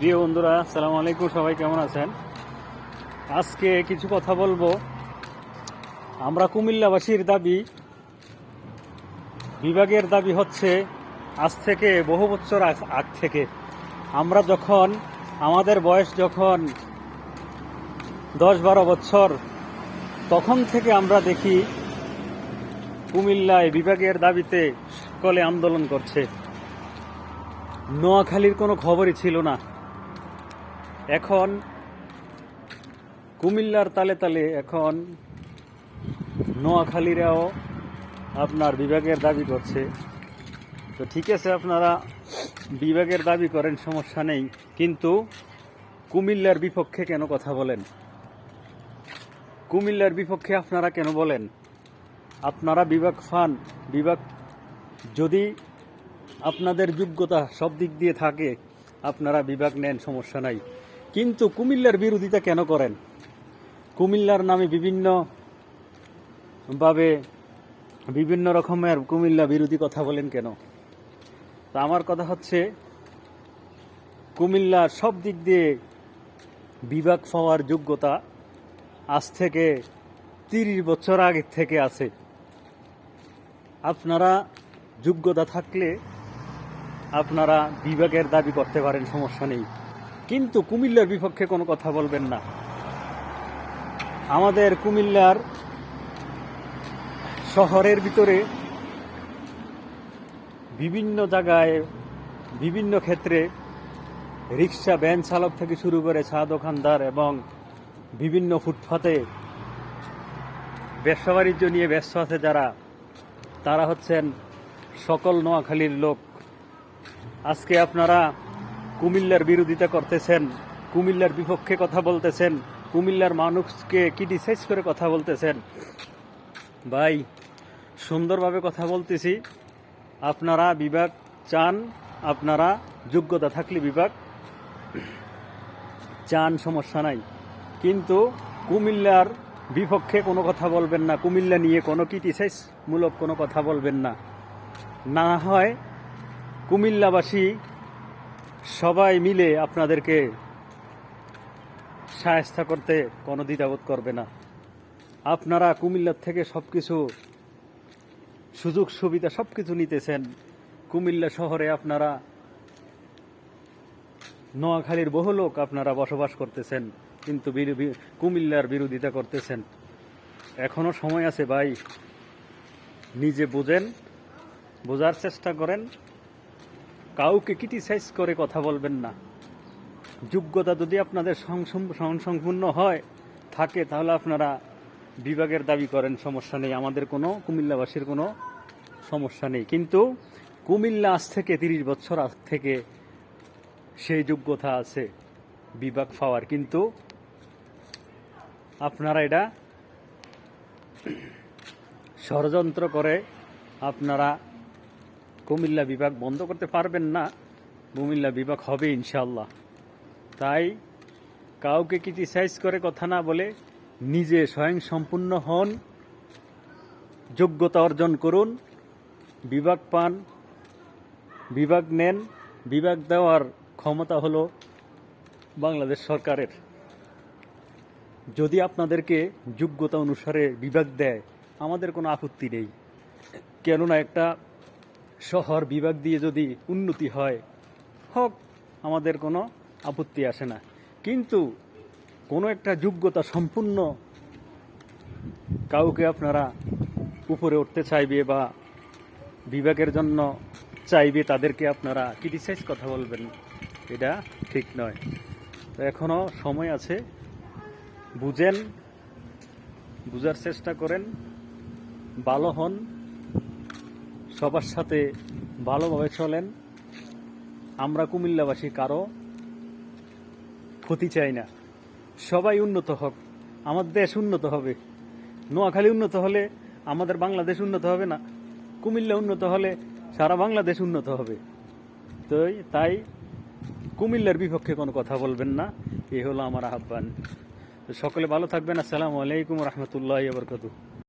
প্রিয় বন্ধুরা, আসসালামু আলাইকুম। সবাই কেমন আছেন? আজকে কিছু কথা বলবো। আমরা কুমিল্লাবাসীর দাবি, বিভাগের দাবি হচ্ছে আজ থেকে বহু বছর আগ থেকে আমরা যখন আমাদের বয়স যখন 10-12 বছর, তখন থেকে আমরা দেখি কুমিল্লায় বিভাগের দাবিতে সকলে আন্দোলন করছে। নোয়াখালীর কোনো খবরই ছিল না। এখন কুমিল্লার তালে তালে এখন নোয়াখালীরাও আপনার বিভাগের দাবি করছে। তো ঠিক আছে, আপনারা বিভাগের দাবি করেন, সমস্যা নেই, কিন্তু কুমিল্লার বিপক্ষে কেন কথা বলেন? কুমিল্লার বিপক্ষে আপনারা কেন বলেন? আপনারা বিভাগ ফান, বিভাগ যদি আপনাদের যোগ্যতা সব দিক দিয়ে থাকে আপনারা বিভাগ নেন, সমস্যা নাই, কিন্তু কুমিল্লার বিরোধিতা কেন করেন? কুমিল্লার নামে বিভিন্ন রকমের কুমিল্লা বিরোধী কথা বলেন কেন? তা আমার কথা হচ্ছে, কুমিল্লার সব দিক দিয়ে বিভাগ পাওয়ার যোগ্যতা আজ থেকে 30 বছর আগে থেকে আছে। আপনারা যোগ্যতা থাকলে আপনারা বিভাগের দাবি করতে পারেন, সমস্যা নেই, কিন্তু কুমিল্লার বিপক্ষে কোনো কথা বলবেন না। আমাদের কুমিল্লার শহরের ভিতরে বিভিন্ন জায়গায় বিভিন্ন ক্ষেত্রে রিক্সা, ভ্যান চালক থেকে শুরু করে চা দোকানদার এবং বিভিন্ন ফুটপাতে ব্যবসা বাণিজ্য নিয়ে ব্যস্ত আছে যারা, তারা হচ্ছেন সকল নোয়াখালীর লোক। আজকে আপনারা কুমিল্লার বিরোধিতা করতেছেন, কুমিল্লার বিপক্ষে কথা বলতেছেন, কুমিল্লার মানুষকে ক্রিটিসাইজ করে কথা বলতেছেন। ভাই, সুন্দরভাবে কথা বলতেছি, আপনারা বিভাগ চান, আপনারা যোগ্যতা থাকলে বিভাগ চান, সমস্যা নাই, কিন্তু কুমিল্লার বিপক্ষে কোনো কথা বলবেন না, কুমিল্লা নিয়ে কোনো ক্রিটিসাইজ মূলক কোনো কথা বলবেন না। না হয় কুমিল্লাবাসী সবাই মিলে আপনাদেরকে সাহায্য করতে কোনো দ্বিধাবোধ করবে না। আপনারা কুমিল্লার থেকে সব কিছু সুযোগ সুবিধা সব কিছু নিতেছেন। কুমিল্লা শহরে আপনারা নোয়াখালীর বহু লোক আপনারা বসবাস করতেছেন, কিন্তু কুমিল্লার বিরোধিতা করতেছেন। এখনো সময় আছে ভাই, নিজে বোঝেন, বোঝার চেষ্টা করেন, কাউকে ক্রিটিসাইজ করে কথা বলবেন না। যোগ্যতা যদি আপনাদের সম্পূর্ণ হয় থাকে, তাহলে আপনারা বিভাগের দাবি করেন, সমস্যা নেই, আমাদের কোনো কুমিল্লাবাসীর কোনো সমস্যা নেই, কিন্তু কুমিল্লা আজ থেকে 30 বছর আগ থেকে সেই যোগ্যতা আছে বিভাগ পাওয়ার, কিন্তু আপনারা এটা ষড়যন্ত্র করে আপনারা কুমিল্লা বিভাগ বন্ধ করতে পারবেন না। কুমিল্লা বিভাগ হবে ইনশাআল্লাহ। তাই কাউকে ক্রিটিসাইজ করে কথা না বলে নিজে স্বয়ংসম্পূর্ণ হন, যোগ্যতা অর্জন করুন, বিভাগ পান, বিভাগ নেন। বিভাগ দেওয়ার ক্ষমতা হলো বাংলাদেশ সরকারের। যদি আপনাদেরকে যোগ্যতা অনুসারে বিভাগ দেয়, আমাদের কোনো আপত্তি নেই, কেননা একটা শহর বিভাগ দিয়ে যদি উন্নতি হয় হোক, আমাদের কোনো আপত্তি আসে না, কিন্তু কোনো একটা যোগ্যতা সম্পূর্ণ কাউকে আপনারা উপরে উঠতে চাইবে বা বিভাগের জন্য চাইবে, তাদেরকে আপনারা ক্রিটিসাইজ কথা বলবেন, এটা ঠিক নয়। তো এখনও সময় আছে, বুঝেন, বুঝার চেষ্টা করেন, ভালো হন, সবার সাথে ভালোভাবে চলেন। আমরা কুমিল্লাবাসী কারো ক্ষতি চাই না, সবাই উন্নত হোক, আমাদের দেশ উন্নত হবে। নোয়াখালী উন্নত হলে আমাদের বাংলাদেশ উন্নত হবে না? কুমিল্লা উন্নত হলে সারা বাংলাদেশ উন্নত হবে। তো তাই কুমিল্লার বিপক্ষে কোনো কথা বলবেন না, এই হলো আমার আহ্বান। তো সকলে ভালো থাকবেন। আসসালামু আলাইকুম রহমতুল্লাহি ওয়া বারাকাতুহু।